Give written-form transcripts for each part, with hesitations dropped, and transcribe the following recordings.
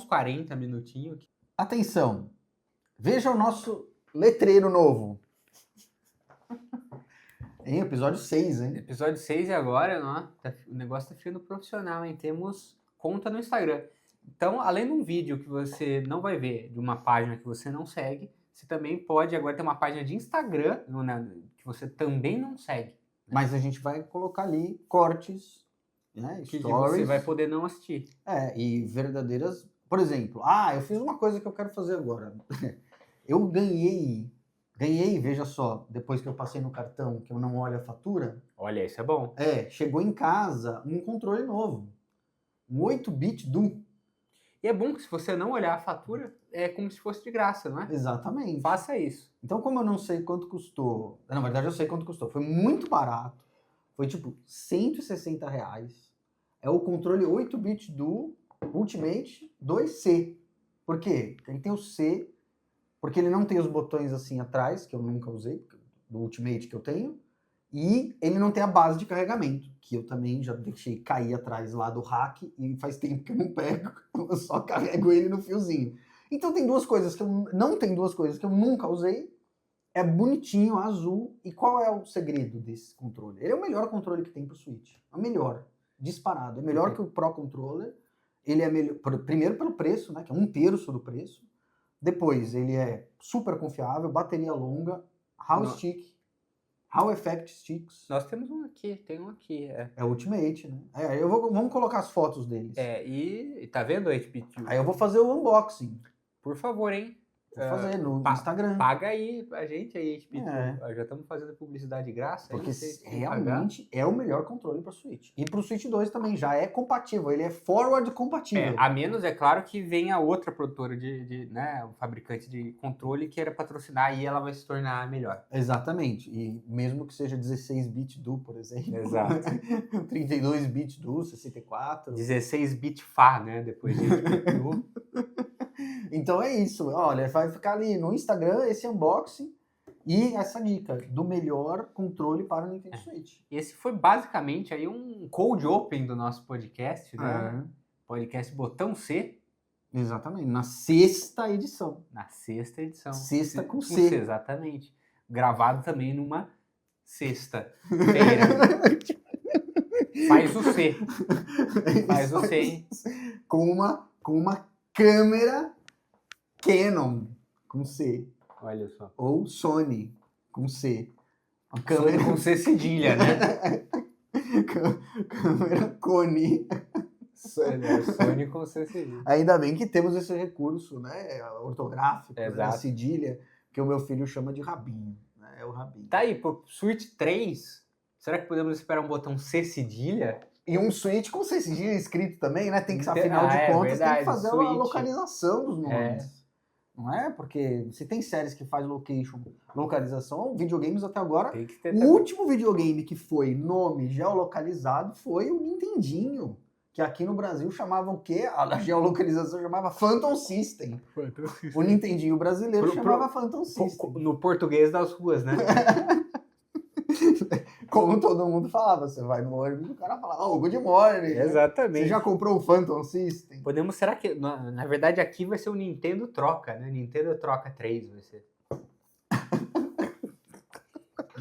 40 minutinhos. Atenção, veja o nosso letreiro novo. Em episódio 6, hein? Episódio 6 e agora, o negócio tá ficando profissional, hein? Temos conta no Instagram. Então, além de um vídeo que você não vai ver, de uma página que você não segue, você também pode agora ter uma página de Instagram que você também não segue. Mas a gente vai colocar ali cortes, né? Que Stories. você vai poder não assistir. E verdadeiras... Por exemplo, eu fiz uma coisa que eu quero fazer agora. Eu ganhei, veja só, depois que eu passei no cartão, que eu não olho a fatura. Olha, isso é bom. Chegou em casa um controle novo. Um 8-bit Duo. E é bom que se você não olhar a fatura, é como se fosse de graça, não é? Exatamente. Faça isso. Então, como eu não sei quanto custou... Na verdade, eu sei quanto custou. Foi muito barato. Foi tipo R$160. É o controle 8-bit Duo Ultimate 2C. Por quê? Ele tem o C, porque ele não tem os botões assim atrás, que eu nunca usei, do Ultimate que eu tenho. E ele não tem a base de carregamento, que eu também já deixei cair atrás lá do rack e faz tempo que eu não pego, eu só carrego ele no fiozinho. Então tem duas coisas que eu não tem duas coisas que eu nunca usei. É bonitinho, azul. E qual é o segredo desse controle? Ele é o melhor controle que tem pro Switch. É o melhor, disparado. É melhor que o Pro Controller. Ele é melhor, primeiro pelo preço, né, que é 1/3 do preço. Depois, ele é super confiável, bateria longa, Stick. Hall Effect Sticks. Nós temos um aqui, tem um aqui. É o Ultimate, né? Vamos colocar as fotos deles. E tá vendo o HPT? Aí eu vou fazer o unboxing. Por favor, hein? Vou fazer no Instagram. Paga aí a gente aí, HPT. Já estamos fazendo publicidade de graça. Porque realmente é o melhor controle para o Switch. E para o Switch 2 também, já é compatível. Ele é forward compatível. A menos, é claro, que venha outra produtora um fabricante de controle queira patrocinar e ela vai se tornar melhor. Exatamente. E mesmo que seja 16-bit Duo, por exemplo. Exato. 32-bit Duo, 64. 16-bit FA, né? Depois de Duo. Então é isso. Olha, vai ficar ali no Instagram esse unboxing e essa dica do melhor controle para o Nintendo Switch. Esse foi basicamente aí um cold open do nosso podcast, né? Podcast Botão C. Exatamente, na 6ª edição. Na 6ª edição. Sexta com C. Exatamente. Gravado também numa sexta-feira. Faz o C. Faz o C, hein? Com uma câmera Canon, com C. Olha só. Ou Sony, com C. Uma câmera com C cedilha, né? Câmera Cone. Sony com C cedilha. Ainda bem que temos esse recurso, né? Ortográfico, né? Cedilha, que o meu filho chama de rabinho. Né? É o rabinho. Tá aí, pro Switch 3, será que podemos esperar um botão C cedilha? E um Switch com C cedilha escrito também, né? Tem que, afinal de contas, verdade, tem que fazer Switch. a localização dos nomes. Não é? Porque se tem séries que faz localização, videogames até agora, tem que ter o último videogame que foi nome geolocalizado foi o Nintendinho, que aqui no Brasil chamava o quê? A geolocalização chamava Phantom System. O Nintendinho brasileiro chamava Phantom System. No português das ruas, né? Como todo mundo falava, você vai no ônibus e o cara fala, good morning. Exatamente. Você já comprou o Phantom System? Será que, na verdade, aqui vai ser o Nintendo Troca, né? Nintendo Troca 3 vai ser.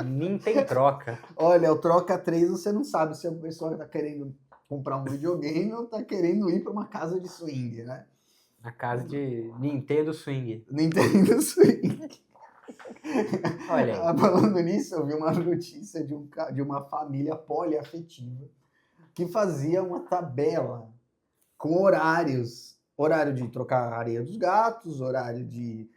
Nintendo Troca. Olha, o Troca 3 você não sabe se a pessoa tá querendo comprar um videogame ou tá querendo ir pra uma casa de swing, né? Na casa de Nintendo Swing. Nintendo Swing. Olha aí. Falando nisso, eu vi uma notícia de uma família poliafetiva que fazia uma tabela com horários. Horário de trocar a areia dos gatos, horário de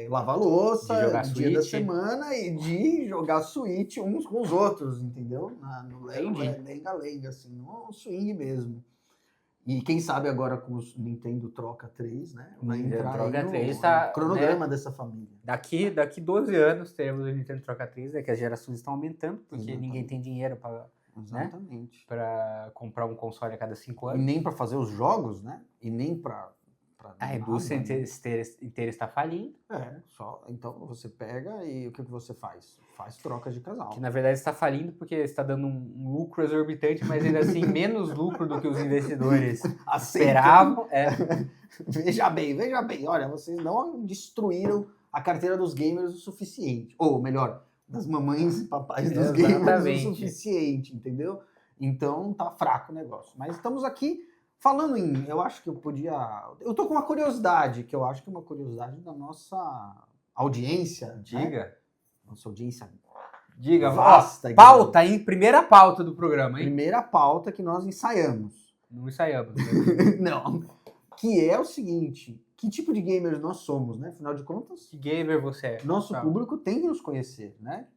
lavar louça, dia da semana e de jogar Switch uns com os outros, entendeu? No lenga-lenga, assim, no swing mesmo. E quem sabe agora com o Nintendo Troca 3, né? Vai entrar Troca no 3 cronograma dessa família. Daqui 12 anos teremos o Nintendo Troca 3, que as gerações estão aumentando, porque ninguém tem dinheiro para comprar um console a cada 5 anos. E nem para fazer os jogos, né? E nem para A indústria nada, né? inteira está falindo, Então você pega e o que você faz? Faz trocas de casal. que na verdade está falindo porque está dando um lucro exorbitante, mas ainda assim menos lucro do que os investidores esperavam. Veja bem, olha, vocês não destruíram a carteira dos gamers o suficiente. Ou melhor, das mamães e papais dos gamers Exatamente. o suficiente, entendeu? Então tá fraco o negócio. Mas estamos aqui falando em... Eu acho que eu podia... Eu tô com uma curiosidade, que eu acho que é uma curiosidade da nossa audiência. Né? Diga. Nossa audiência Diga, vasta. pauta, hein? Primeira pauta do programa, hein? Primeira pauta que nós ensaiamos. Não ensaiamos. Né? Não. Que é o seguinte, que tipo de gamers nós somos, né? Afinal de contas, Que gamer você é? nosso público tem que nos conhecer, né?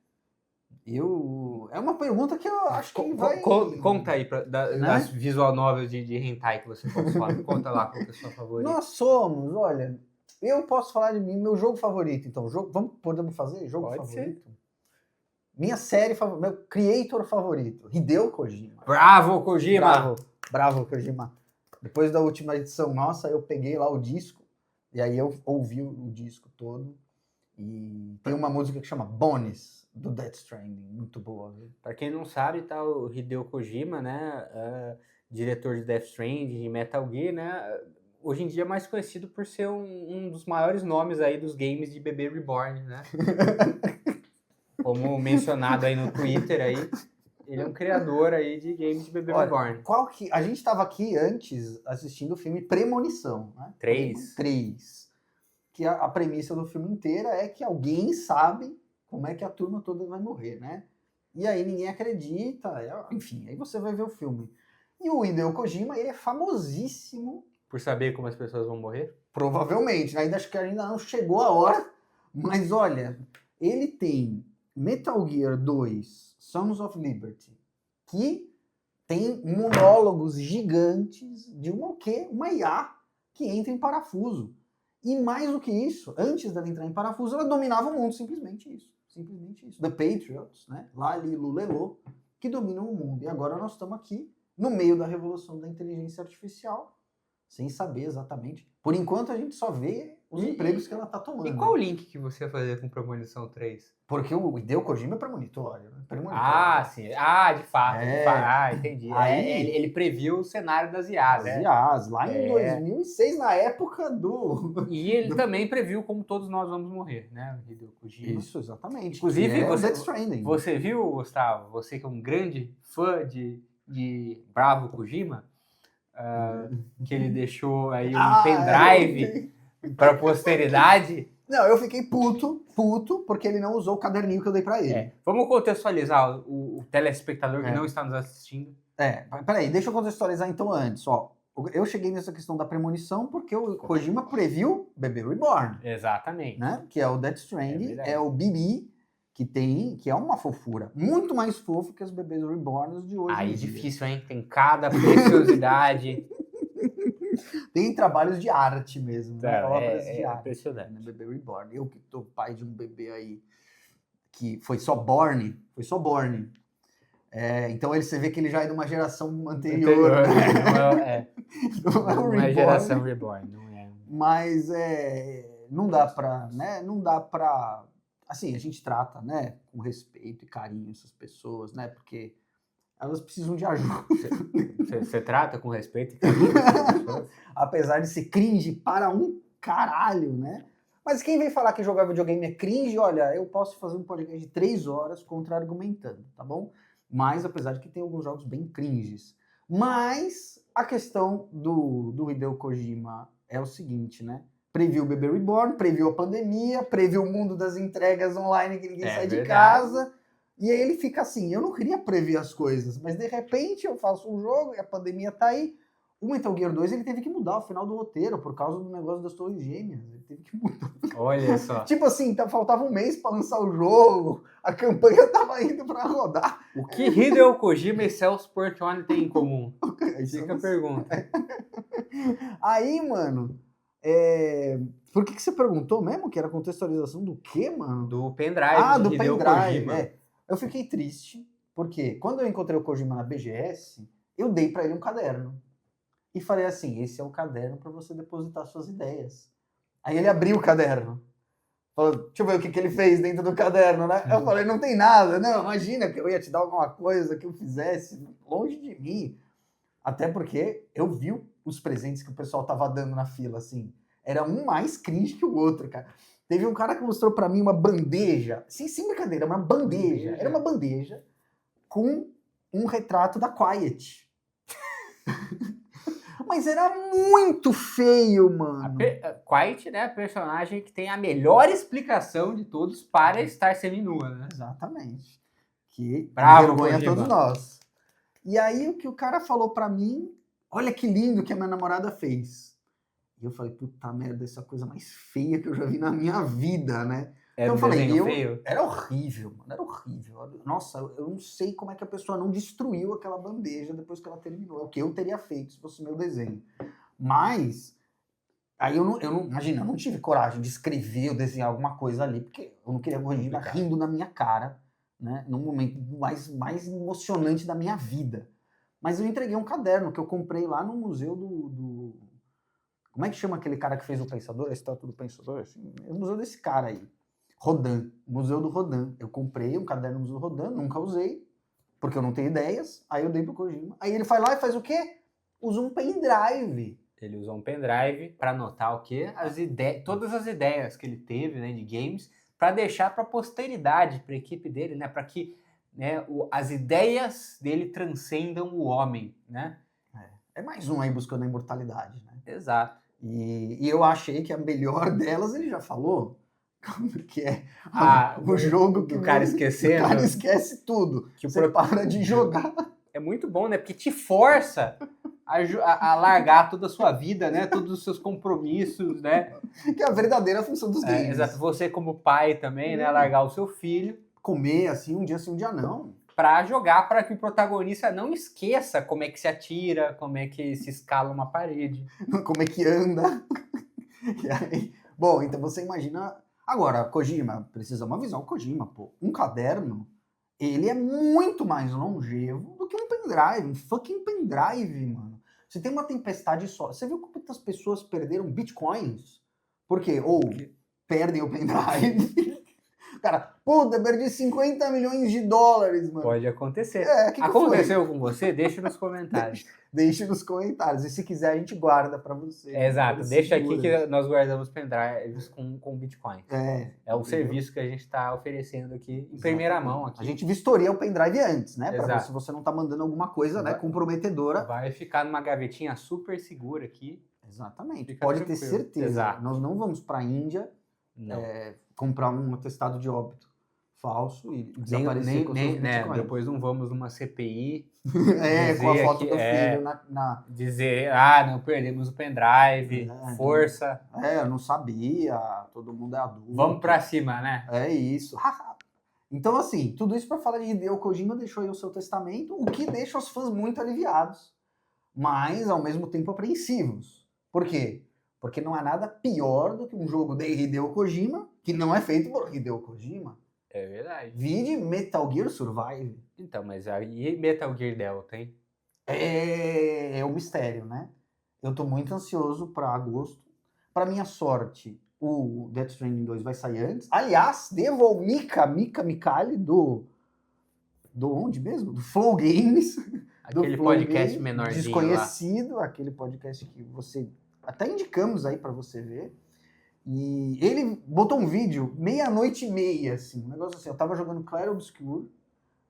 É uma pergunta que eu acho que vai... Conta aí, das visual novels de hentai que você consome. Conta lá qual que é a sua favorita. Nós somos, olha, eu posso falar de mim, meu jogo favorito, então. Podemos fazer jogo Pode favorito? Ser. Minha série favorita, meu creator favorito, Hideo Kojima. Bravo, Kojima! Bravo, Kojima. Depois da última edição nossa, eu peguei lá o disco, e aí eu ouvi o disco todo, e tem uma música que chama Bones, do Death Stranding, muito boa. Viu? Pra quem não sabe, tá o Hideo Kojima, né, diretor de Death Stranding, de Metal Gear, né, hoje em dia é mais conhecido por ser um dos maiores nomes aí dos games de bebê reborn, né? Como mencionado aí no Twitter aí. Ele é um criador aí de games de bebê reborn. A gente estava aqui antes assistindo o filme Premonição, né? 3. Que a premissa do filme inteira é que alguém sabe como é que a turma toda vai morrer, né? E aí ninguém acredita, enfim, aí você vai ver o filme. E o Hideo Kojima, ele é famosíssimo. Por saber como as pessoas vão morrer? Provavelmente, acho que ainda não chegou a hora, mas olha, ele tem Metal Gear 2, Sons of Liberty, que tem monólogos gigantes de uma IA que entra em parafuso. E mais do que isso, antes dela entrar em parafuso, ela dominava o mundo, simplesmente isso. The Patriots, né? Lali e Lulelo, que dominam o mundo. E agora nós estamos aqui, no meio da revolução da inteligência artificial, sem saber exatamente. Por enquanto, a gente só vê os empregos que ela está tomando. E qual o link que você ia fazer com Premonição 3? Porque o Hideo Kojima é premonitório. Sim. De fato. Entendi. Aí, ele previu o cenário das IAs, né? IAs, lá em 2006, na época do... E ele também previu como todos nós vamos morrer, né? O Hideo Kojima. Isso, exatamente. Inclusive, Death você viu, Gustavo, você que é um grande fã de Bravo Kojima, que ele deixou aí um pendrive para a posteridade. Não, eu fiquei puto, porque ele não usou o caderninho que eu dei pra ele. Vamos contextualizar o telespectador que não está nos assistindo. Peraí, deixa eu contextualizar então antes, ó. Eu cheguei nessa questão da premonição porque o Kojima previu Bebê Reborn. Exatamente. Né? Que é o Death Stranding, é o Bibi, que é uma fofura. Muito mais fofo que os Bebês Reborns de hoje. Aí difícil, hein? Tem cada preciosidade. Tem trabalhos de arte mesmo, né? Obras de arte. Impressionante. Né? Bebê Reborn. Eu que tô pai de um bebê aí que foi só born. Então você vê que ele já é de uma geração anterior. Né? Não é uma geração reborn, não é. Mas não dá pra, né? Não dá pra... Assim, a gente trata, né? Com respeito e carinho essas pessoas, né? Porque elas precisam de ajuda. Você trata com respeito e carinho? Apesar de ser cringe para um caralho, né? Mas quem vem falar que jogar videogame é cringe, olha, eu posso fazer um podcast de 3 horas contra-argumentando, tá bom? Mas, apesar de que tem alguns jogos bem cringes. Mas a questão do Hideo Kojima é o seguinte, né? Previu o Bebê Reborn, previu a pandemia, previu o mundo das entregas online que ninguém sai de casa. E aí ele fica assim, eu não queria prever as coisas, mas de repente eu faço um jogo e a pandemia tá aí. O Metal Gear 2 ele teve que mudar o final do roteiro por causa do negócio das Torres Gêmeas. Ele teve que mudar. Olha só. Tipo assim, faltava um mês pra lançar o jogo, a campanha tava indo pra rodar. O que Hideo Kojima e Celso Portiolli têm em comum? Fica a pergunta. Aí, mano, por que você perguntou mesmo que era contextualização do quê, mano? Do pendrive. Do pendrive. Eu fiquei triste, porque quando eu encontrei o Kojima na BGS, eu dei pra ele um caderno. e falei assim, esse é o caderno para você depositar suas ideias. Aí ele abriu o caderno. Falou, deixa eu ver o que ele fez dentro do caderno, né? Eu falei, não tem nada. Não, imagina que eu ia te dar alguma coisa que eu fizesse longe de mim. Até porque eu vi os presentes que o pessoal tava dando na fila, assim. Era um mais cringe que o outro, cara. Teve um cara que mostrou pra mim uma bandeja. Sem brincadeira, uma bandeja. Era uma bandeja com um retrato da Quiet. Mas era muito feio, mano. Quiet, né, a personagem que tem a melhor explicação de todos para estar seminua, né? Exatamente. Que Bravo, vergonha a Kojima. todos nós. E aí o que o cara falou pra mim, olha que lindo que a minha namorada fez. E eu falei, puta merda, essa é a coisa mais feia que eu já vi na minha vida, né? Era Então eu falei, desenho feio? era horrível, mano, era horrível. Nossa, eu não sei como é que a pessoa não destruiu aquela bandeja depois que ela terminou. É o que eu teria feito se fosse meu desenho. Mas, aí eu não imagina, eu não tive coragem de escrever ou desenhar alguma coisa ali, porque eu não queria Kojima rindo na minha cara, né? No momento mais emocionante da minha vida. Mas eu entreguei um caderno que eu comprei lá no museu do... Como é que chama aquele cara que fez o Pensador? A estátua do Pensador? Assim, é o museu desse cara aí. Rodin, Museu do Rodin. Eu comprei um caderno do Museu do Rodin, nunca usei, porque eu não tenho ideias, aí eu dei pro Kojima. Aí ele vai lá e faz o quê? Usa um pendrive. Ele usou um pendrive para anotar o quê? Todas as ideias que ele teve, né, de games, para deixar para a posteridade, para a equipe dele, né, para que, né, as ideias dele transcendam o homem, né? É mais um aí buscando a imortalidade, né? Exato. E eu achei que a melhor delas ele já falou, que é o jogo que o cara esquecendo. O cara esquece tudo. Que você para de jogar. É muito bom, né? Porque te força a largar toda a sua vida, né? Todos os seus compromissos, né? Que é a verdadeira função dos games. Exato. Você como pai também, né? Largar o seu filho. Comer assim, um dia sim, um dia não. Pra jogar, para que o protagonista não esqueça como é que se atira, como é que se escala uma parede. Como é que anda. E aí, bom, então você imagina... Agora, Kojima, precisamos avisar o Kojima, pô. Um caderno, ele é muito mais longevo do que um pendrive. Um fucking pendrive, mano. Você tem uma tempestade só. Você viu quantas pessoas perderam bitcoins? Por quê? Ou perdem o pendrive... Cara, puta, perdi 50 milhões de dólares, mano. Pode acontecer. Que aconteceu com você? Deixa nos comentários. Deixe nos comentários. E se quiser, a gente guarda pra você. Exato. Deixa aqui que nós guardamos pendrives com Bitcoin. É o serviço que a gente está oferecendo aqui em primeira mão. Aqui. A gente vistoria o pendrive antes, né? Pra ver Exato. se você não tá mandando alguma coisa, né, comprometedora. Vai ficar numa gavetinha super segura aqui. Exatamente. Fica Pode tranquilo. ter certeza. Exato. Nós não vamos pra Índia comprar um atestado de óbito falso e desaparecer com seus bitcoins. Depois não vamos numa CPI com a foto do filho dizer, não perdemos o pendrive, força. Eu não sabia, todo mundo é adulto. Vamos pra cima, né? É isso. Então, assim, tudo isso pra falar de Hideo Kojima deixou aí o seu testamento, o que deixa os fãs muito aliviados, mas ao mesmo tempo apreensivos. Por quê? Porque não há nada pior do que um jogo de Hideo Kojima que não é feito por Hideo Kojima. É verdade. Vide Metal Gear Survive. Então, mas aí Metal Gear Delta, hein? É um mistério, né? Eu tô muito ansioso pra agosto. Pra minha sorte, o Death Stranding 2 vai sair antes. Aliás, devo ao Mika Mikali do onde mesmo? Do Flow Games. Aquele podcast menorzinho desconhecido, lá. Aquele podcast que você... Até indicamos aí pra você ver. E ele botou um vídeo 00:30, assim, um negócio assim, eu tava jogando Clair Obscur,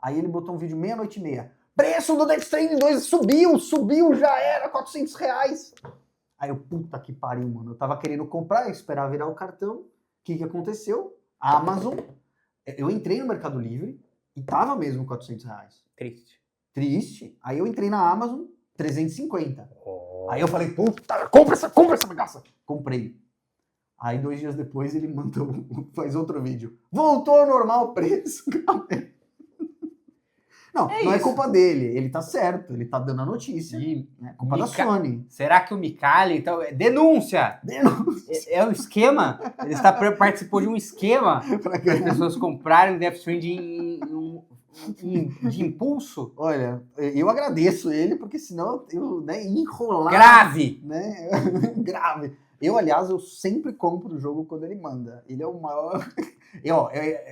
aí ele botou um vídeo 00:30, preço do Death Stranding 2 subiu, já era, R$400. Aí eu, puta que pariu, mano, eu tava querendo comprar, esperar virar o cartão, o que aconteceu? A Amazon, eu entrei no Mercado Livre e tava mesmo R$400. Triste. Aí eu entrei na Amazon, 350. Aí eu falei, puta, compra essa bagaça. Comprei. Aí 2 dias depois ele faz outro vídeo. Voltou ao normal o preço. Não é culpa dele. Ele tá certo. Ele tá dando a notícia. É culpa da Sony. Será que o Mikali, então, denúncia? É um esquema? Ele participou de um esquema para as pessoas comprarem o Death Stranding de impulso. Olha, eu agradeço ele, porque senão eu né, enrolar... Grave! Né? Grave. Eu, aliás, eu sempre compro o jogo quando ele manda. Ele é o maior...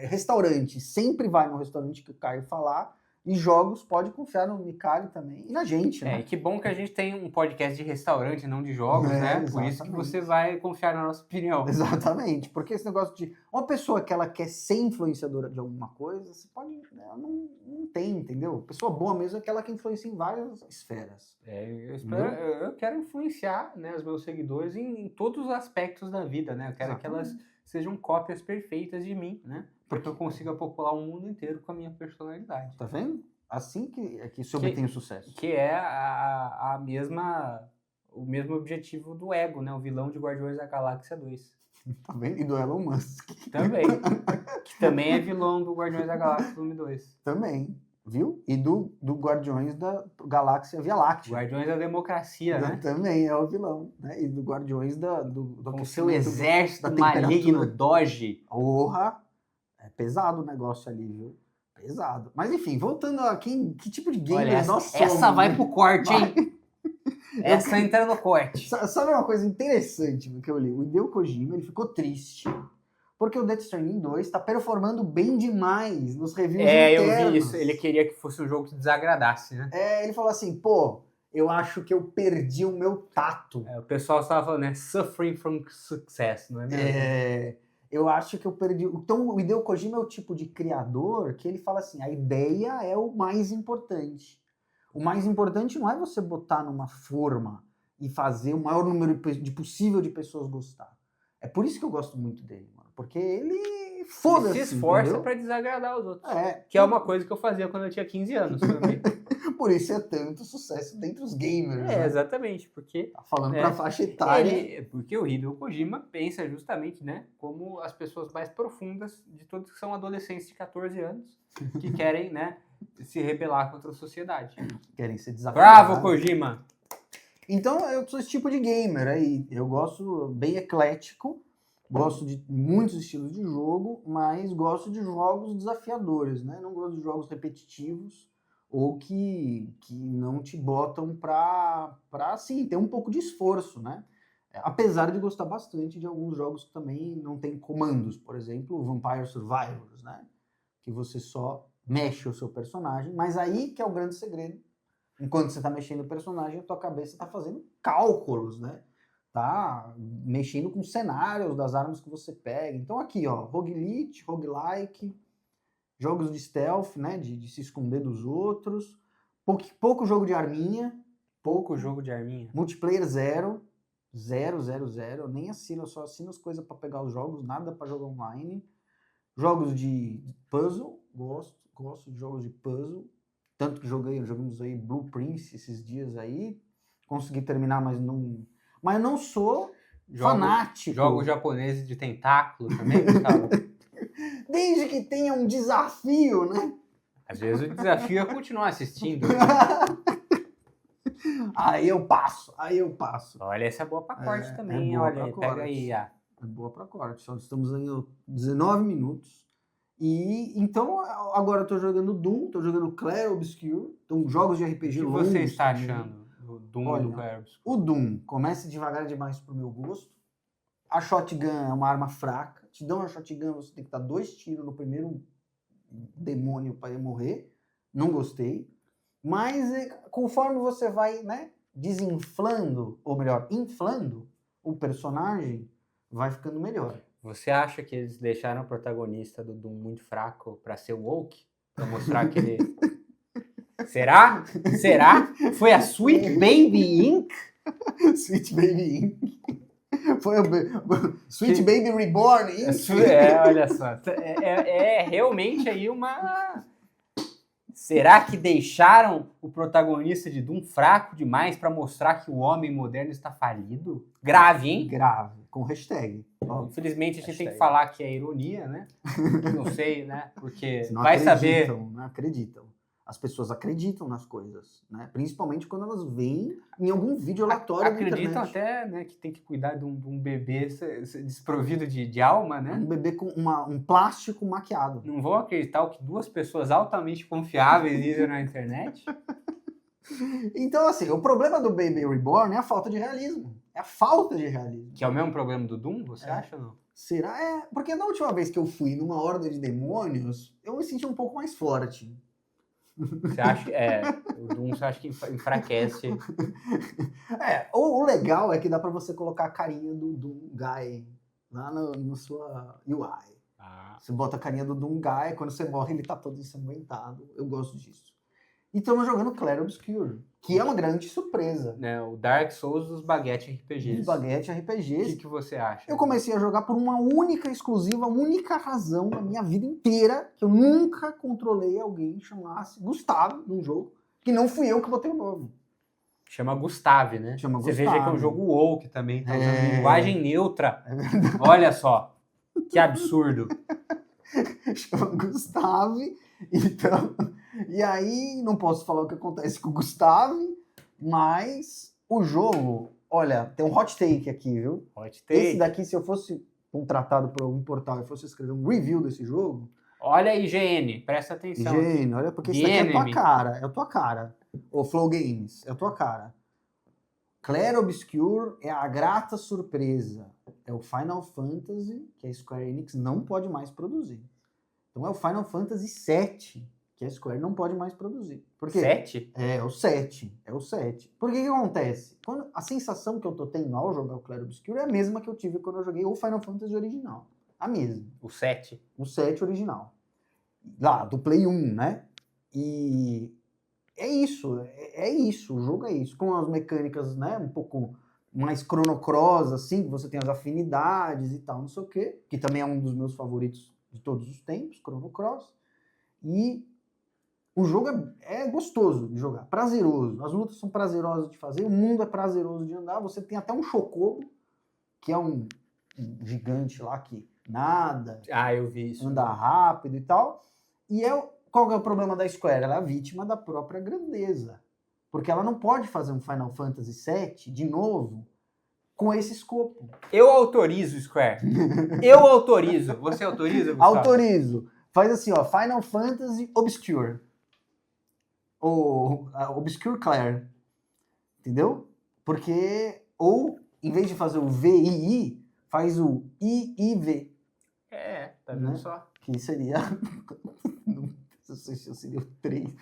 restaurante, sempre vai no restaurante que o Caio falar, e jogos, pode confiar no Micali também, e na gente, né? E que bom que a gente tem um podcast de restaurante, não de jogos, né? Por isso que você vai confiar na nossa opinião. Exatamente, porque esse negócio de uma pessoa que ela quer ser influenciadora de alguma coisa, você pode, não tem, entendeu? Pessoa boa mesmo é aquela que influencia em várias esferas. Eu quero influenciar, né, os meus seguidores em todos os aspectos da vida, né? Eu quero que elas sejam cópias perfeitas de mim, né? Porque eu consiga popular o mundo inteiro com a minha personalidade. Tá vendo? Assim que se obtém o sucesso. Que é o mesmo objetivo do Ego, né? O vilão de Guardiões da Galáxia 2. Tá vendo? E do Elon Musk. Também. Que também é vilão do Guardiões da Galáxia Volume 2. Também. Viu? E do Guardiões da Galáxia Via Láctea. Guardiões da Democracia, né? Também é o vilão. Né? E do Guardiões do com seu exército maligno Doge. Porra! É pesado o negócio ali, viu? Pesado. Mas enfim, voltando a que tipo de gamer nós somos. Essa vai pro corte, hein? Essa entra no corte. Sabe uma coisa interessante que eu li? O Hideo Kojima, ele ficou triste porque o Death Stranding 2 tá performando bem demais nos reviews internos. Eu vi isso. Ele queria que fosse um jogo que desagradasse, né? Ele falou assim, pô, eu acho que eu perdi o meu tato. O pessoal estava falando, né? Suffering from success, não é mesmo? Eu acho que eu perdi... Então, o Hideo Kojima é o tipo de criador que ele fala assim, a ideia é o mais importante. O mais importante não é você botar numa forma e fazer o maior número possível de pessoas gostar. É por isso que eu gosto muito dele, mano. Porque ele... Foda-se, ele se esforça entendeu? pra desagradar os outros. Que é uma coisa que eu fazia quando eu tinha 15 anos também. Por isso é tanto sucesso dentre os gamers, né? Exatamente, porque... Tá falando pra faixa etária. Porque o Hideo Kojima pensa justamente, né, como as pessoas mais profundas de todos que são adolescentes de 14 anos, que querem, né, se rebelar contra a sociedade. Querem ser desafiados. Bravo, Kojima! Então, eu sou esse tipo de gamer aí. Eu gosto bem eclético, gosto de muitos estilos de jogo, mas gosto de jogos desafiadores, né? Não gosto de jogos repetitivos ou que não te botam pra assim, ter um pouco de esforço, né? Apesar de gostar bastante de alguns jogos que também não tem comandos, por exemplo, o Vampire Survivors, né? Que você só mexe o seu personagem, mas aí que é o grande segredo. Enquanto você tá mexendo o personagem, a tua cabeça tá fazendo cálculos, né? Tá mexendo com cenários das armas que você pega. Então aqui, ó, roguelite, roguelike, jogos de stealth, né? De se esconder dos outros. Pouco jogo de arminha. Pouco jogo de arminha. Multiplayer zero. Eu nem assino, eu só assino as coisas pra pegar os jogos, nada pra jogar online. Jogos de puzzle, gosto de jogos de puzzle. Tanto que jogamos aí Blue Prince esses dias aí. Consegui terminar, mas não sou fanático. Jogos japoneses de tentáculo também, Gustavo? Desde que tenha um desafio, né? Às vezes o desafio é continuar assistindo. Aí eu passo. Olha, essa é boa pra corte também. Boa Olha, pra aí, corte. pega aí. É boa pra corte. Só estamos aí 19 minutos. E então agora eu tô jogando Doom, tô jogando Clair Obscure. Então jogos de RPG longos. O que você está achando do Doom e do Clair Obscure? O Doom começa devagar demais pro meu gosto. A shotgun é uma arma fraca. Te dão uma shotgun, você tem que dar 2 tiros no primeiro demônio para ele morrer. Não gostei. Mas conforme você vai, né, desinflando, ou melhor, inflando o personagem, vai ficando melhor. Você acha que eles deixaram o protagonista do Doom muito fraco para ser woke? Pra mostrar que ele... Será? Foi a Sweet Baby Inc? Sweet Baby Inc. Foi o Sweet Baby Reborn Inc. Olha só. É realmente aí uma... Será que deixaram o protagonista de Doom fraco demais para mostrar que o homem moderno está falido? Grave, hein? Grave, com hashtag. Infelizmente a gente tem que falar que é ironia, né? Não sei, né? Porque não vai acreditam, saber. Não acreditam. as pessoas acreditam nas coisas, né? Principalmente quando elas veem em algum vídeo aleatório da internet. Acreditam até, né, que tem que cuidar de um bebê desprovido de alma, né? Um bebê com um plástico maquiado. Não vão acreditar o que duas pessoas altamente confiáveis dizem na internet? Então, assim, o problema do Baby Reborn é a falta de realismo. É a falta de realismo. Que é o mesmo problema do Doom, você acha ou não? Será? Porque na última vez que eu fui numa horda de demônios, eu me senti um pouco mais forte. Você acha? O Doom você acha que enfraquece. O legal é que dá pra você colocar a carinha do Doom Guy lá no sua UI. Você bota a carinha do Doom Guy, quando você morre ele tá todo ensanguentado. Eu gosto disso. E estamos jogando Clair Obscur, que é uma grande surpresa. Né, o Dark Souls dos Baguete RPGs. Dos Baguete O RPGs. que você acha? Eu comecei a jogar por uma única exclusiva, única razão na minha vida inteira, que eu nunca controlei alguém chamasse Gustavo num jogo, que não fui eu que botei o nome. Chama Gustave, né? Chama Você Gustave. veja que é um jogo woke também, tá usando É. linguagem neutra. Olha só, que absurdo. Chama Gustave, então... E aí, não posso falar o que acontece com o Gustave, mas o jogo... Olha, tem um hot take aqui, viu? Hot take. Esse daqui, se eu fosse contratado por algum portal e fosse escrever um review desse jogo... Olha aí, IGN, presta atenção. Gente, olha, porque isso The daqui é a tua Enemy. cara, é a tua cara. Ô, Flow Games, é a tua cara. Clair Obscur é a grata surpresa. É o Final Fantasy que a Square Enix não pode mais produzir. Então é o Final Fantasy VII que a Square não pode mais produzir. Por quê? 7? É o 7. É o 7. Por que acontece? A sensação que eu tô tendo ao jogar o Clair Obscur é a mesma que eu tive quando eu joguei o Final Fantasy original. A mesma. O 7? O 7 original. Lá, do Play 1, né? E é isso. É isso. O jogo é isso. Com as mecânicas, né? Um pouco mais Chrono Cross, assim, que você tem as afinidades e tal, não sei o quê. Que também é um dos meus favoritos de todos os tempos, Chrono Cross. E o jogo é gostoso de jogar, prazeroso. As lutas são prazerosas de fazer, o mundo é prazeroso de andar. Você tem até um Chocobo, que é um gigante lá que nada, Eu vi isso. anda rápido e tal. E qual que é o problema da Square? Ela é vítima da própria grandeza. Porque ela não pode fazer um Final Fantasy VII de novo com esse escopo. Eu autorizo, Square. Eu autorizo. Você autoriza, Gustavo? Autorizo. Faz assim, ó, Final Fantasy Obscure. Ou Obscure Clair. Entendeu? Porque, ou, em vez de fazer o VII, faz o IIV. Tá vendo Né? só? Que seria... Não sei se seria o 3.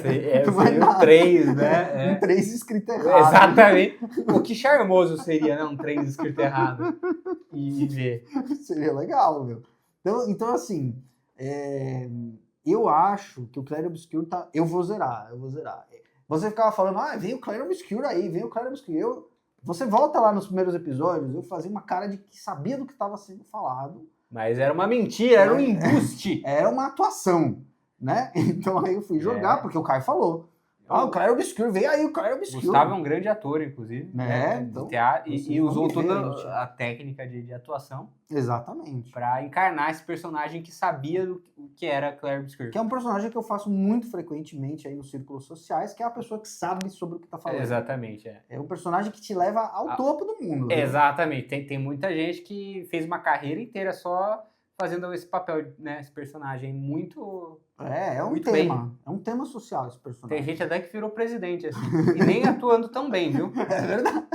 Seria o 3, né? Um 3 escrito errado. Exatamente. Pô, que charmoso seria, né? Um 3 escrito errado. E ver. Seria legal, meu. Então assim, eu acho que o Clair Obscur tá... Eu vou zerar. Você ficava falando, vem o Clair Obscur aí, vem o Clair Obscur. Você volta lá nos primeiros episódios, eu fazia uma cara de que sabia do que estava sendo falado. Mas era uma mentira, era um embuste. Era uma atuação, né? Então aí eu fui jogar, porque o Caio falou. O Clair Obscur, vem aí o Clair Obscur. Gustavo é um grande ator, inclusive. Então, de teatro, e usou toda gente. a técnica de atuação Exatamente. para encarnar esse personagem que sabia do que era Clair Obscur. Que é um personagem que eu faço muito frequentemente aí nos círculos sociais, que é a pessoa que sabe sobre o que tá falando. Exatamente, É um personagem que te leva ao topo do mundo. Né? Exatamente. Tem muita gente que fez uma carreira inteira só fazendo esse papel, né? Esse personagem muito... É um muito tema. bem. É um tema social esse personagem. Tem gente até que virou presidente, assim. E nem atuando tão bem, viu? É verdade.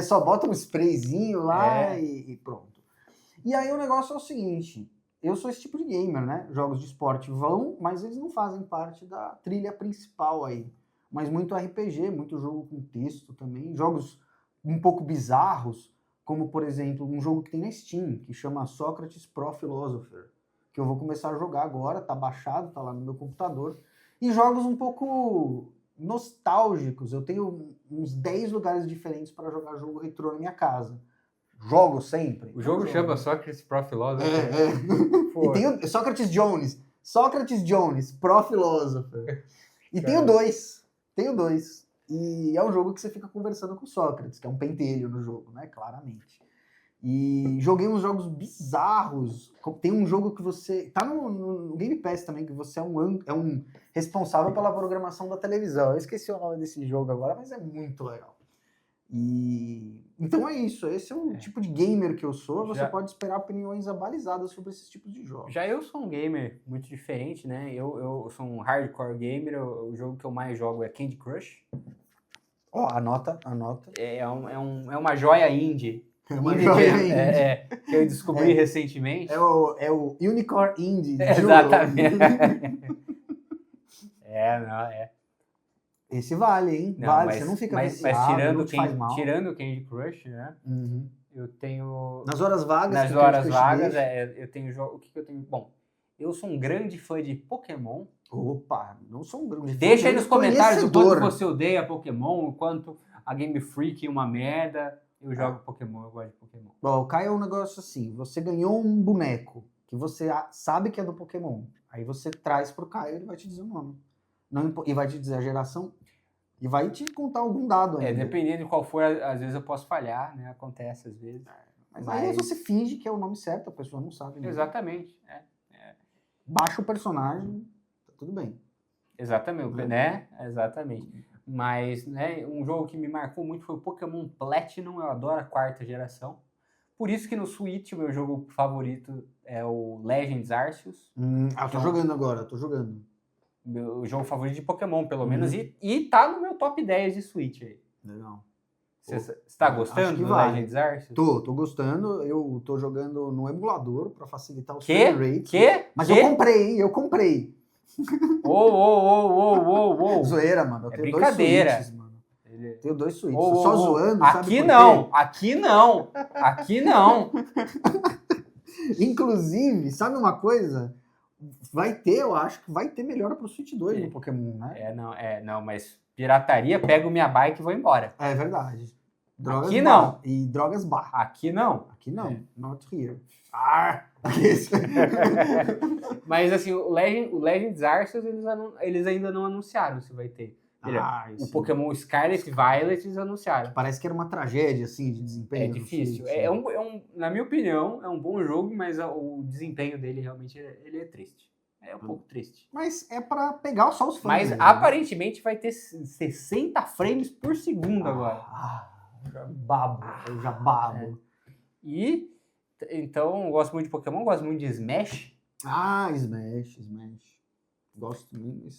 Só bota um sprayzinho lá e pronto. E aí o negócio é o seguinte, eu sou esse tipo de gamer, né? Jogos de esporte vão, mas eles não fazem parte da trilha principal aí. Mas muito RPG, muito jogo com texto também, jogos um pouco bizarros, como por exemplo um jogo que tem na Steam, que chama Socrates Pro Philosopher, que eu vou começar a jogar agora, tá baixado, tá lá no meu computador. E jogos um pouco nostálgicos, eu tenho uns 10 lugares diferentes para jogar jogo retrô na minha casa. Jogo sempre. O jogo chama Socrates Pro Philosopher. E tem o Socrates Jones, Pro Philosopher. E tem o 2. E é um jogo que você fica conversando com Sócrates, que é um pentelho no jogo, né? Claramente. E joguei uns jogos bizarros. Tem um jogo que você... Tá no Game Pass também, que você é um responsável pela programação da televisão. Eu esqueci o nome desse jogo agora, mas é muito legal. Então é isso. Esse é o tipo de gamer que eu sou. Você pode esperar opiniões abalizadas sobre esses tipos de jogos. Já eu sou um gamer muito diferente, né? Eu sou um hardcore gamer. O jogo que eu mais jogo é Candy Crush. Anota. É uma joia indie. É uma joia indie. Que eu descobri recentemente. É o Unicorn Indie. Exatamente. Esse vale, hein? Não, vale, mas, você não fica mas viciado, tirando o Candy Crush, né? Uhum. Eu tenho... Nas horas vagas... Nas horas vagas, eu tenho jogo... O que eu tenho? Bom, eu sou um grande fã de Pokémon. Opa, não sou um grande fã. Deixa aí nos comentários o quanto você odeia Pokémon, o quanto a Game Freak é uma merda. Eu jogo Pokémon, eu gosto de Pokémon. Bom, o Caio é um negócio assim, você ganhou um boneco que você sabe que é do Pokémon. Aí você traz pro Caio, ele vai te dizer o nome. E vai te dizer a geração. E vai te contar algum dado ainda. Dependendo de qual for, às vezes eu posso falhar, né? Acontece às vezes. Mas aí você finge que é o nome certo, a pessoa não sabe. Mesmo. Exatamente. Baixa o personagem, tá tudo bem. Exatamente, né? Exatamente. Mas, né, um jogo que me marcou muito foi o Pokémon Platinum. Eu adoro a 4ª geração. Por isso que no Switch o meu jogo favorito é o Legends Arceus. Tô jogando agora, tô jogando. Meu jogo favorito de Pokémon, pelo menos. E tá no meu top 10 de Switch aí. Legal. Você tá gostando do Legends Arceus? Tô gostando. Eu tô jogando no emulador pra facilitar o frame rate. Mas eu comprei. Zoeira, mano. Eu tenho brincadeira. 2 Switches, mano. Tenho 2 Switches. Só zoando, sabe Aqui não. Inclusive, sabe uma coisa? Eu acho que vai ter melhora pro Switch 2 no Pokémon, né? Não, mas pirataria, pego minha bike e vou embora. É verdade. Drogas aqui não. E drogas bar. Aqui não. Not here. Mas assim, o Legends Arceus, eles ainda não anunciaram se vai ter. O Pokémon Scarlet e Violet eles anunciaram. Parece que era uma tragédia, assim, de desempenho. É difícil. Na minha opinião, é um bom jogo, mas o desempenho dele realmente ele é triste. É um pouco triste. Mas é pra pegar só os fãs. Mas aparentemente vai ter 60 frames por segundo agora. Eu já babo. E, então, eu gosto muito de Pokémon, gosto muito de Smash. Smash. Gosto muito.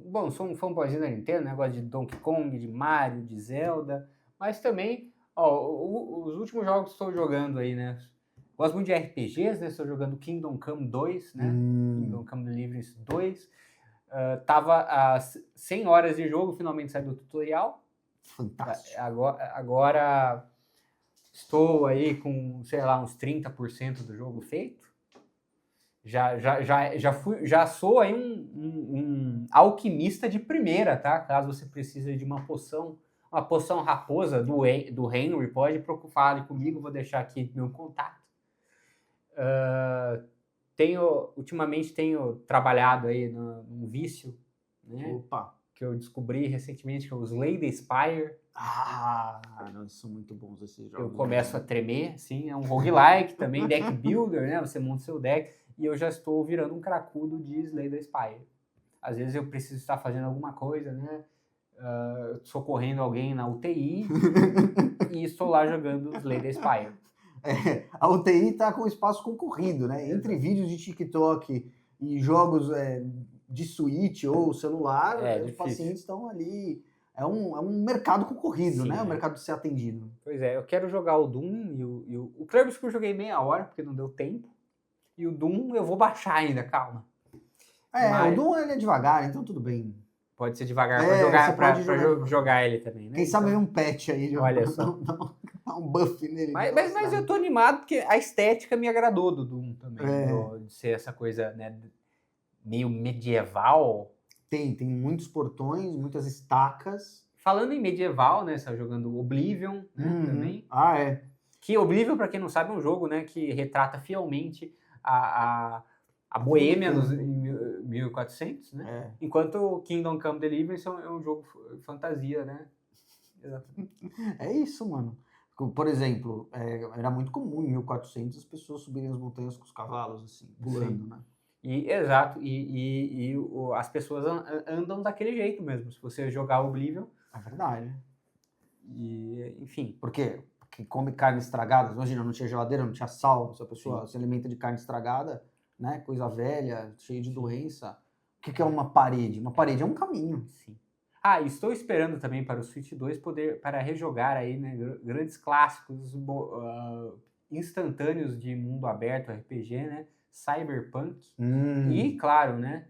Bom, sou um fanboyzinho da Nintendo, né? Gosto de Donkey Kong, de Mario, de Zelda. Mas também, os últimos jogos que estou jogando aí, né? Gosto muito de RPGs, né? Estou jogando Kingdom Come 2, né? Kingdom Come Deliverance 2. Tava a 100 horas de jogo, finalmente saiu do tutorial. Fantástico. Agora estou aí com, sei lá, uns 30% do jogo feito. Já sou aí um alquimista de primeira, tá? Caso você precise de uma poção raposa do Henry, pode falar comigo, vou deixar aqui meu contato. Ultimamente tenho trabalhado aí num vício, né? Opa! Que eu descobri recentemente, que é o Slay the Spire. Não, são muito bons esses jogos. Eu começo a tremer, sim, é um roguelike também, deck builder, né? Você monta seu deck e eu já estou virando um cracudo de Slay the Spire. Às vezes eu preciso estar fazendo alguma coisa, né? Socorrendo alguém na UTI e estou lá jogando Slay the Spire. A UTI está com espaço concorrido, né? Entre vídeos de TikTok e jogos de Switch ou celular, os pacientes estão ali. É um mercado concorrido, né? O mercado de ser atendido. Pois é, eu quero jogar o Doom e o Kirby eu joguei meia hora, porque não deu tempo. E o Doom eu vou baixar ainda, calma. O Doom ele é devagar, então tudo bem. Pode ser devagar pra jogar ele também, né? Quem sabe um patch aí. Olha só. Dá um buff nele. Mas eu tô animado porque a estética me agradou do Doom também. De ser essa coisa, né, meio medieval. Tem muitos portões, muitas estacas. Falando em medieval, né? Você tá jogando Oblivion, né, também. Que Oblivion, pra quem não sabe, é um jogo, né, que retrata fielmente a Boêmia em 1400, né? Enquanto Kingdom Come Deliverance é um jogo fantasia, né? Exatamente. É isso, mano. Por exemplo, era muito comum em 1400 as pessoas subirem as montanhas com os cavalos, assim, pulando, né? Exato, as pessoas andam daquele jeito mesmo. Se você jogar Oblivion, É verdade. enfim. Por quê? Porque come carne estragada. Imagina, não tinha geladeira, não tinha sal. Se a pessoa se alimenta de carne estragada, né? Coisa velha, cheia de doença. O que é uma parede? Uma parede é um caminho. Sim. Estou esperando também para o Switch 2 para rejogar aí, né, grandes clássicos instantâneos de mundo aberto, RPG, né? Cyberpunk. E, claro, né?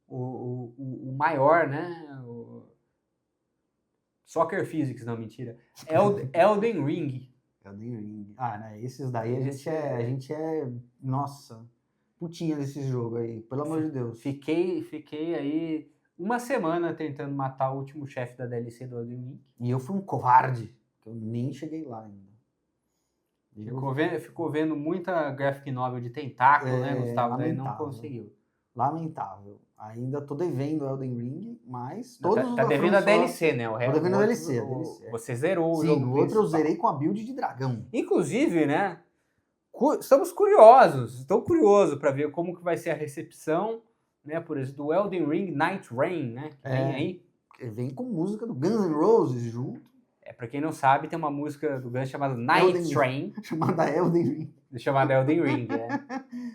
O maior, né? Soccer Physics, não, mentira. Elden Ring. Elden Ring. Né? Esses daí a gente é. Nossa, putinha desse jogo aí, pelo amor de Deus. Fiquei aí uma semana tentando matar o último chefe da DLC do Elden Ring. E eu fui um covarde, que eu nem cheguei lá ainda. Ficou vendo muita graphic novel de tentáculo, né, Gustavo? Daí não conseguiu. Lamentável. Ainda tô devendo Elden Ring, mas todos tá devendo a DLC, né? Tô devendo a DLC. Você zerou o jogo. Sim, o outro eu zerei com a build de dragão. Inclusive, né? Estamos curiosos. Estou curioso para ver como que vai ser a recepção, né? Por exemplo, do Elden Ring Night Rain, né? Que vem aí. Vem com música do Guns N' Roses junto. Para quem não sabe, tem uma música do Guns chamada Night Train. Chamada Elden Ring. Chamada Elden Ring,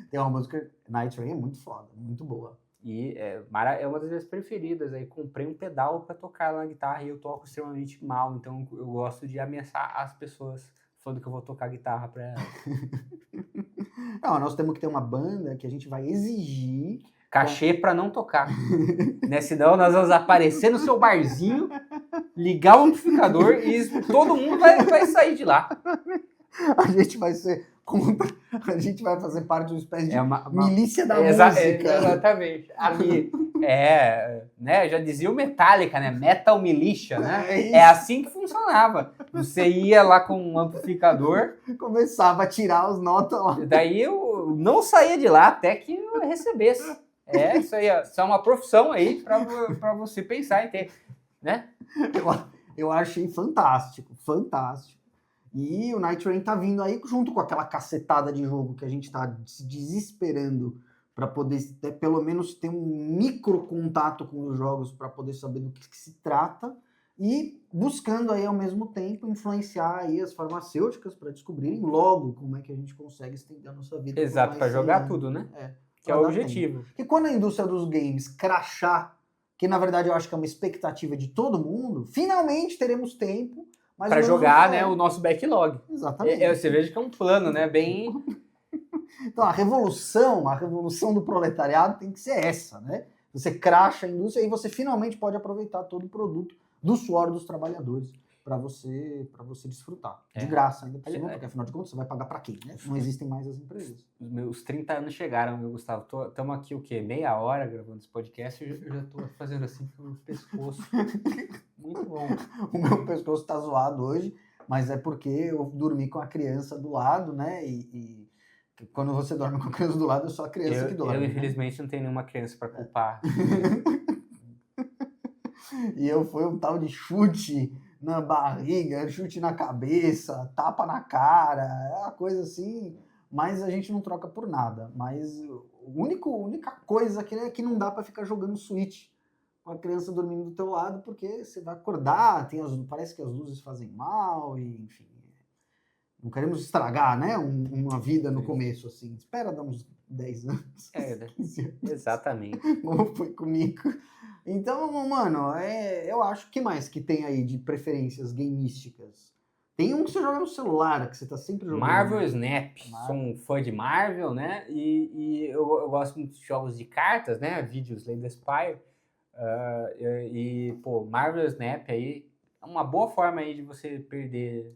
Tem uma música, Night Train é muito foda, muito boa. E é uma das minhas preferidas. Aí comprei um pedal para tocar na guitarra e eu toco extremamente mal. Então eu gosto de ameaçar as pessoas falando que eu vou tocar guitarra para elas. Não, nós temos que ter uma banda que a gente vai exigir cachê para não tocar. Né? Senão nós vamos aparecer no seu barzinho, ligar o amplificador e todo mundo vai sair de lá. A gente vai ser contra. A gente vai fazer parte de uma espécie de milícia da música. Exatamente. Né? Já dizia o Metallica, né? Metal Militia, né? É assim que funcionava. Você ia lá com um amplificador. Começava a tirar as notas lá. Daí eu não saía de lá até que eu recebesse. Isso aí, isso é uma profissão aí para você pensar em ter, né? Eu achei fantástico, fantástico. E o Night Train tá vindo aí junto com aquela cacetada de jogo que a gente tá se desesperando para poder pelo menos ter um micro contato com os jogos para poder saber do que se trata e buscando aí ao mesmo tempo influenciar aí as farmacêuticas para descobrirem logo como é que a gente consegue estender a nossa vida. Exato, para jogar tudo, né? Que é o objetivo. Porque quando a indústria dos games crachar, que na verdade eu acho que é uma expectativa de todo mundo, finalmente teremos tempo para jogar, né, o nosso backlog. Exatamente. Você veja que é um plano, né, bem... Então a revolução do proletariado tem que ser essa, né? Você cracha a indústria e você finalmente pode aproveitar todo o produto do suor dos trabalhadores para você desfrutar. De graça ainda por cima, porque afinal de contas você vai pagar para quem, né? Não existem mais as empresas. Os meus 30 anos chegaram, meu Gustavo. Estamos aqui o quê? Meia hora gravando esse podcast e eu já estou fazendo assim com o pescoço. Muito bom. O meu pescoço está zoado hoje, mas é porque eu dormi com a criança do lado, né? E quando você dorme com a criança do lado, é só a criança que dorme. Eu, infelizmente, não tenho nenhuma criança para culpar. E eu fui um tal de chute na barriga, chute na cabeça, tapa na cara, é uma coisa assim, mas a gente não troca por nada. Mas a única coisa que é que não dá para ficar jogando Switch com a criança dormindo do teu lado, porque você vai acordar, parece que as luzes fazem mal, e enfim. Não queremos estragar, né, uma vida no começo, assim. Espera dar uns 10 anos. 15 anos. Exatamente. Como foi comigo. Então, mano, eu acho que mais que tem aí de preferências gameísticas? Tem um que você joga no celular, que você tá sempre jogando. Marvel Snap. Sou um fã de Marvel, né? E eu gosto muito de jogos de cartas, né? Vídeos Slay the Spire. Pô, Marvel Snap aí é uma boa forma aí de você perder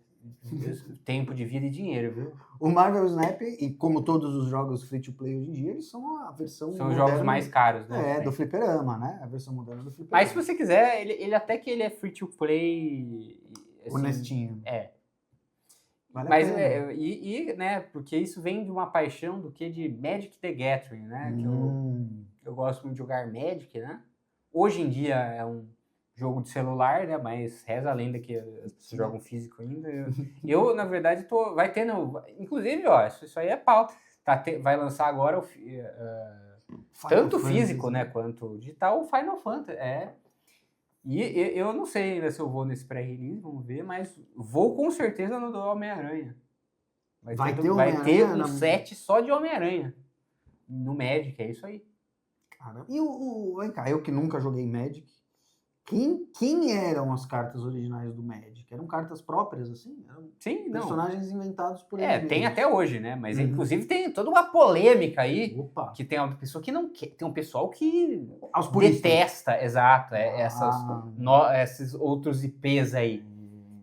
tempo de vida e dinheiro, viu? O Marvel Snap, e como todos os jogos free-to-play hoje em dia, eles são a versão São moderna, os jogos mais caros, né? Do fliperama, né? A versão moderna do fliperama. Mas se você quiser, ele até que ele é free-to-play... Assim, honestinho. Vale mas, né, porque isso vem de uma paixão do que de Magic the Gathering, né? Que eu gosto muito de jogar Magic, né? Hoje em dia é um jogo de celular, né? Mas reza a lenda que vocês jogam físico ainda. Eu na verdade, vai tendo... Inclusive, ó, isso aí é pauta. Vai lançar agora tanto físico, né, quanto digital, o Final Fantasy. E eu não sei ainda se eu vou nesse pré-release, vamos ver, mas vou com certeza no do Homem-Aranha. Vai ter um set só de Homem-Aranha no Magic, é isso aí. Cara, e vem cá, eu que nunca joguei Magic, quem eram as cartas originais do Magic? Eram cartas próprias, assim? Eram Sim, personagens inventados por eles tem mesmos. até hoje, né? Mas inclusive tem toda uma polêmica aí. Opa. Que tem uma pessoa que não quer, tem um pessoal que puristas. detesta, exato, esses outros IPs aí.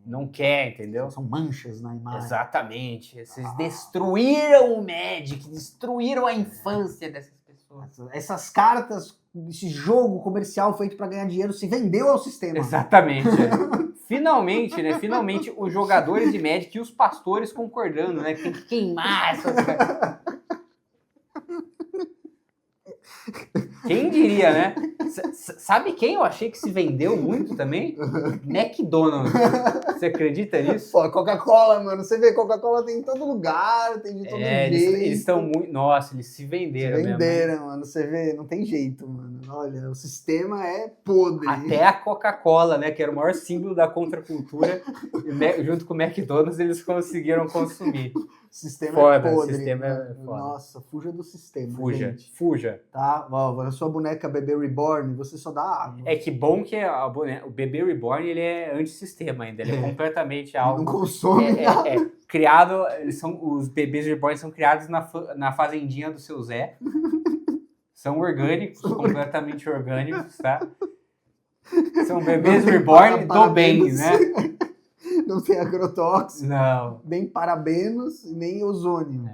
Não quer, entendeu? São manchas na imagem. Exatamente. Vocês destruíram o Magic, destruíram a infância dessas pessoas. Essas cartas, esse jogo comercial feito para ganhar dinheiro se vendeu ao sistema. Exatamente. Finalmente, né? Finalmente os jogadores de Magic e os pastores concordando, né? Que tem que queimar essas cartas. Quem diria, né? Sabe quem eu achei que se vendeu muito também? McDonald's. Você acredita nisso? Pô, Coca-Cola, mano. Você vê, Coca-Cola tem em todo lugar, tem de todo jeito. Eles estão muito... Nossa, eles se venderam mesmo. Mano. Você vê, não tem jeito, mano. Olha, o sistema é podre. Até a Coca-Cola, né? Que era o maior símbolo da contracultura. Junto com o McDonald's, eles conseguiram consumir. O sistema foda, é podre. O sistema é foda. Nossa, fuja do sistema, gente. Fuja. Tá? A sua boneca Bebê Reborn, você só dá água. É que bom que o Bebê Reborn, ele é antissistema ainda. Ele é completamente algo... Não consome nada. Criado... Os bebês Reborn são criados na fazendinha do seu Zé. São orgânicos, completamente orgânicos, tá? São bebês Reborn do bem, né? Não tem agrotóxico, não. Nem parabenos, nem ozônio.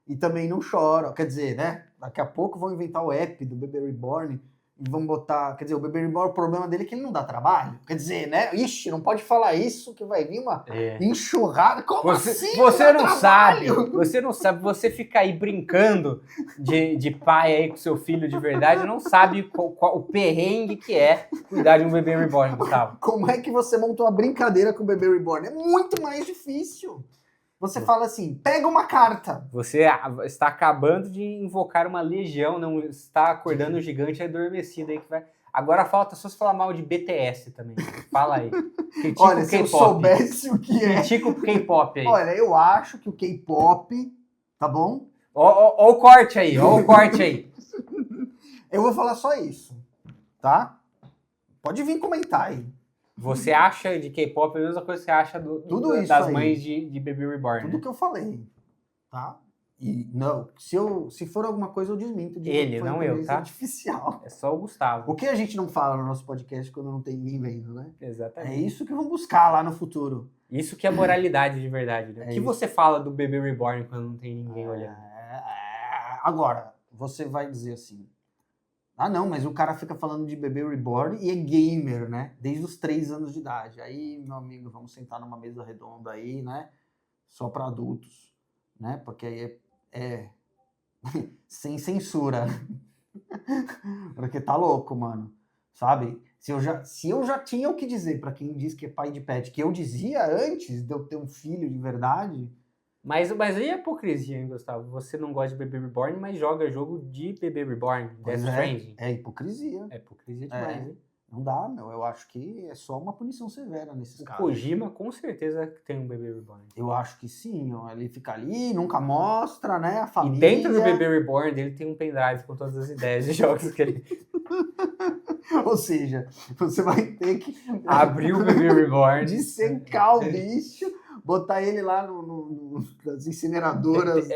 E também não choram. Quer dizer, né? Daqui a pouco vão inventar o app do Bebê Reborn e vão botar... Quer dizer, o Bebê Reborn, o problema dele é que ele não dá trabalho. Quer dizer, né? Ixi, não pode falar isso que vai vir uma enxurrada. Como assim? Você não sabe. Você não sabe. Você fica aí brincando de pai aí com seu filho de verdade, não sabe o perrengue que é cuidar de um Bebê Reborn, Gustavo. Como é que você monta uma brincadeira com o Bebê Reborn? É muito mais difícil. Você fala assim, pega uma carta. Você está acabando de invocar uma legião, não está acordando um gigante adormecido aí que vai... Agora falta só você falar mal de BTS também. Fala aí. Olha, se eu soubesse o que é... Critica o K-pop aí. Olha, eu acho que o K-pop, tá bom? Ó o corte aí, ó o corte aí. Eu vou falar só isso, tá? Pode vir comentar aí. Você acha de K-pop a mesma coisa que você acha das mães de Baby Reborn, Tudo né? que eu falei, tá? E não, se for alguma coisa eu desminto. Ele, não eu, tá? Artificial. É só o Gustavo. O que a gente não fala no nosso podcast quando não tem ninguém vendo, né? Exatamente. É isso que vamos buscar lá no futuro. Isso que é moralidade de verdade, né? O que você fala do Baby Reborn quando não tem ninguém olhando? Agora, você vai dizer assim... Ah, não, mas o cara fica falando de Bebê Reborn e é gamer, né? Desde os 3 anos de idade. Aí, meu amigo, vamos sentar numa mesa redonda aí, né? Só para adultos, né? Porque aí é sem censura. Porque tá louco, mano. Sabe? Se eu já tinha o que dizer para quem diz que é pai de pet, que eu dizia antes de eu ter um filho de verdade... Mas aí é hipocrisia, hein, Gustavo? Você não gosta de Bebê Reborn, mas joga jogo de Bebê Reborn, Death Stranding. É hipocrisia. É hipocrisia demais, hein? Não dá, meu. Eu acho que é só uma punição severa nesses casos. O Kojima com certeza tem um Bebê Reborn. Eu acho que sim, ó. Ele fica ali, nunca mostra, né, a família. E dentro do Bebê Reborn dele tem um pendrive com todas as ideias de jogos que ele... Ou seja, você vai ter que... abrir o Bebê Reborn. Dissecar o bicho, botar ele lá nas incineradoras.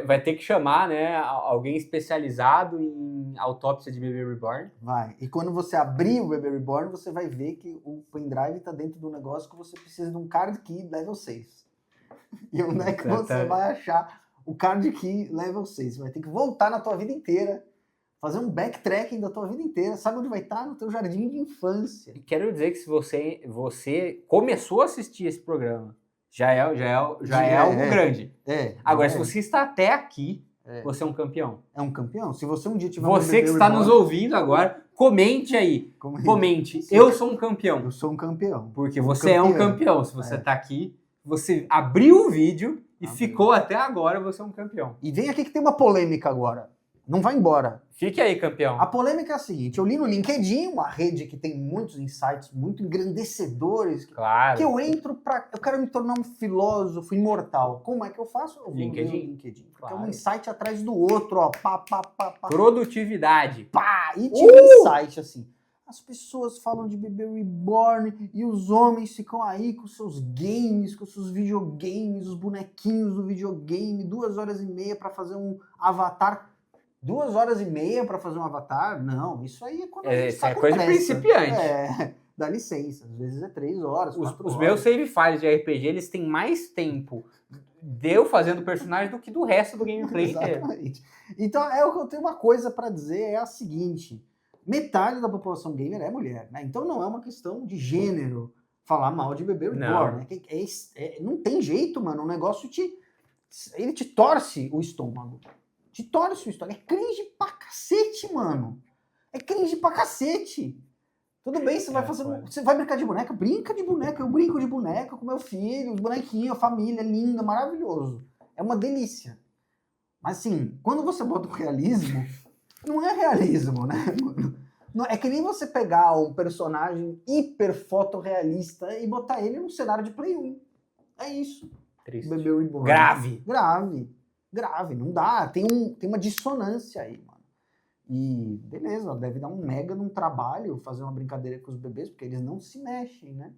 Vai ter que chamar, né, alguém especializado em autópsia de Bebê Reborn. Vai. E quando você abrir o Bebê Reborn, você vai ver que o pendrive está dentro do negócio que você precisa de um card key level 6. E onde é que você vai achar o card key level 6? Você vai ter que voltar na tua vida inteira, fazer um backtracking da tua vida inteira. Sabe onde vai estar? No teu jardim de infância. E quero dizer que se você começou a assistir esse programa, já é algo grande. Agora, se você está até aqui, você é um campeão. É um campeão. Se você um dia tiver você que está nos ouvindo agora, Comente aí. Comente. Sim. Eu sou um campeão. Eu sou um campeão. Porque você é um campeão. Se você tá aqui, você abriu o vídeo e ficou até agora, você é um campeão. E vem aqui que tem uma polêmica agora. Não vai embora. Fique aí, campeão. A polêmica é a seguinte, eu li no LinkedIn, uma rede que tem muitos insights muito engrandecedores, Claro. que eu entro eu quero me tornar um filósofo imortal. Como é que eu faço? Eu vou LinkedIn. ler o LinkedIn. Porque Claro. é um insight atrás do outro, ó. Pá, pá, pá, pá. Produtividade. Pá! E tinha um insight assim. As pessoas falam de bebê reborn e os homens ficam aí com seus games, com seus videogames, os bonequinhos do videogame, 2h30 para fazer um avatar. 2h30 para fazer um avatar? Não, isso aí é quando a gente tá é com coisa de pressa. principiante. Dá licença. Às vezes é 3 horas, 4 Os horas. meus save files de RPG, eles têm mais tempo de eu fazendo personagem do que do resto do gameplay inteiro. Exatamente. Então, eu tenho uma coisa para dizer, é a seguinte. Metade da população gamer é mulher, né? Então não é uma questão de gênero falar mal de bebê reborn. Né? Não tem jeito, mano. O negócio ele te torce o estômago. Te torce o estômago. É cringe pra cacete, mano. É cringe pra cacete. Tudo bem, você vai fazer. Você vai brincar de boneca? Brinca de boneca. Eu brinco de boneca com meu filho, os bonequinhos, a família linda, maravilhoso. É uma delícia. Mas assim, quando você bota o realismo, não é realismo, né? É que nem você pegar um personagem hiper fotorrealista e botar ele num cenário de Play 1. É isso. Triste. Bebê reborn. Grave. Não dá. Tem uma dissonância aí, mano. E beleza, deve dar um mega num trabalho fazer uma brincadeira com os bebês, porque eles não se mexem, né?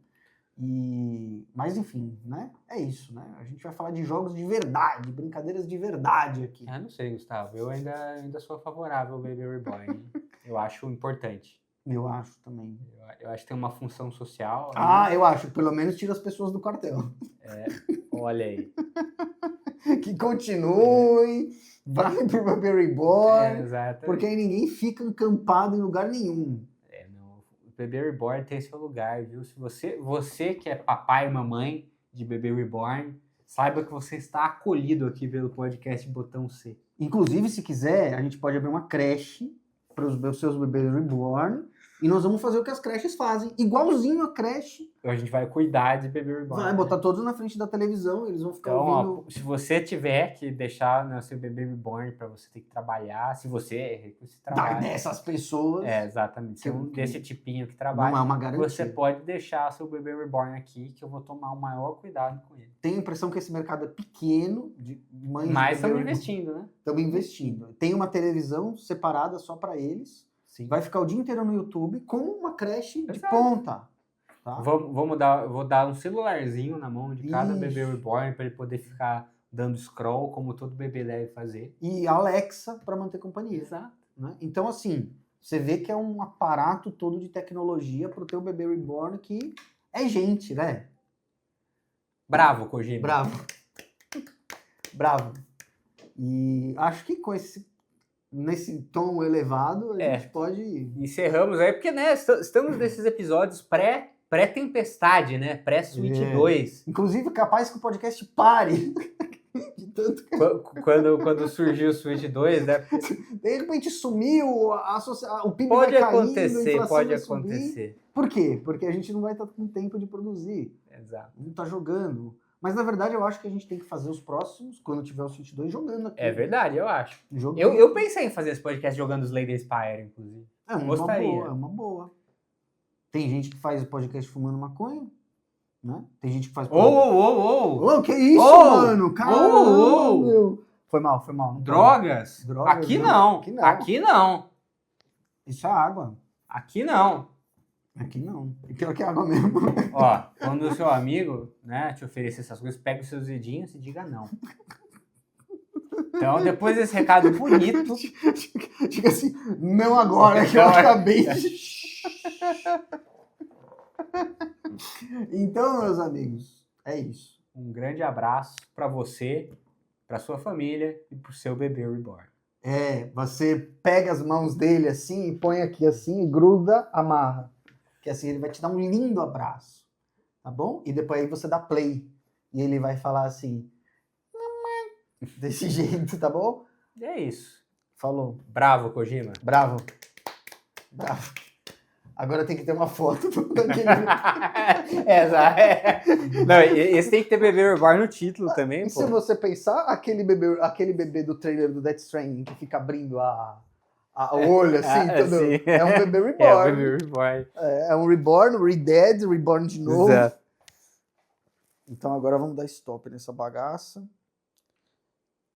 Mas enfim, né? É isso, né? A gente vai falar de jogos de verdade, brincadeiras de verdade aqui. Eu não sei, Gustavo. Eu ainda sou favorável ao Baby Reborn. Eu acho importante. Eu acho também. Eu acho que tem uma função social. Eu acho. Pelo menos tira as pessoas do quartel. Olha aí. Que continuem. Vai pro Baby Reborn. Exato. Porque aí ninguém fica encampado em lugar nenhum. O Bebê Reborn tem seu lugar, viu? Se você que é papai e mamãe de Bebê Reborn, saiba que você está acolhido aqui pelo podcast Botão C. Inclusive, se quiser, a gente pode abrir uma creche para os seus bebês Reborn e nós vamos fazer o que as creches fazem, igualzinho a creche. A gente vai cuidar de Bebê Reborn. Vai botar todos na frente da televisão, eles vão ficar então, ouvindo... se você tiver que deixar seu Bebê Reborn para você ter que trabalhar, se você trabalha... dessas pessoas... exatamente. Se desse tipinho que trabalha, não é uma garantia. Você pode deixar seu Bebê Reborn aqui, que eu vou tomar o maior cuidado com ele. Tenho a impressão que esse mercado é pequeno, de mães... Mas estamos investindo, né? Estamos investindo. Tem uma televisão separada só para eles. Sim. Vai ficar o dia inteiro no YouTube com uma creche de ponta. Tá? Vou dar um celularzinho na mão de cada Isso. Bebê Reborn para ele poder ficar dando scroll, como todo bebê deve fazer. E Alexa para manter companhia. Exato. Né? Então, assim, você vê que é um aparato todo de tecnologia pro teu Bebê Reborn que é gente, né? Bravo, Kojima. Bravo. E acho que nesse tom elevado, a gente pode... Encerramos aí, porque, né, estamos nesses episódios pré-tempestade, né? Pré-Switch 2. Inclusive, capaz que o podcast pare. De tanto que... quando surgiu o Switch 2, né? De repente sumiu, o PIB pode vai caindo, acontecer, pode vai acontecer. Subir. Por quê? Porque a gente não vai estar com tempo de produzir. Exato. Não tá jogando. Mas, na verdade, eu acho que a gente tem que fazer os próximos, quando tiver o Switch 2, jogando aqui. É verdade, eu acho. Jogando. Eu pensei em fazer esse podcast jogando os Slay Spire, inclusive. É uma boa. Tem gente que faz podcast fumando maconha, né? Tem gente que faz... Ô, que isso, mano? Caramba, meu. Foi mal. Drogas? Aqui não. Aqui não. Aqui não. Isso é água. Aqui não. Aqui não. Pior que é água mesmo. Ó, quando o seu amigo, né, te oferecer essas coisas, pega os seus dedinhos e diga não. Então, depois desse recado bonito... Diga assim, não agora, que eu acabei de... Então, meus amigos, é isso. Um grande abraço para você, para sua família e pro seu Bebê Reborn. Você pega as mãos dele assim e põe aqui assim e gruda, amarra. Que assim ele vai te dar um lindo abraço, tá bom? E depois aí você dá play e ele vai falar assim, mamãe, desse jeito, tá bom? E é isso. Falou. Bravo, Kojima. Bravo. Tá. Agora tem que ter uma foto daquele... Não, esse tem que ter bebê reborn no título também, E pô. se você pensar, aquele bebê do trailer do Death Stranding que fica abrindo o olho assim, todo, sim. é um bebê reborn. É o bebê reborn. É um reborn, redead, reborn de novo. Exato. Então agora vamos dar stop nessa bagaça.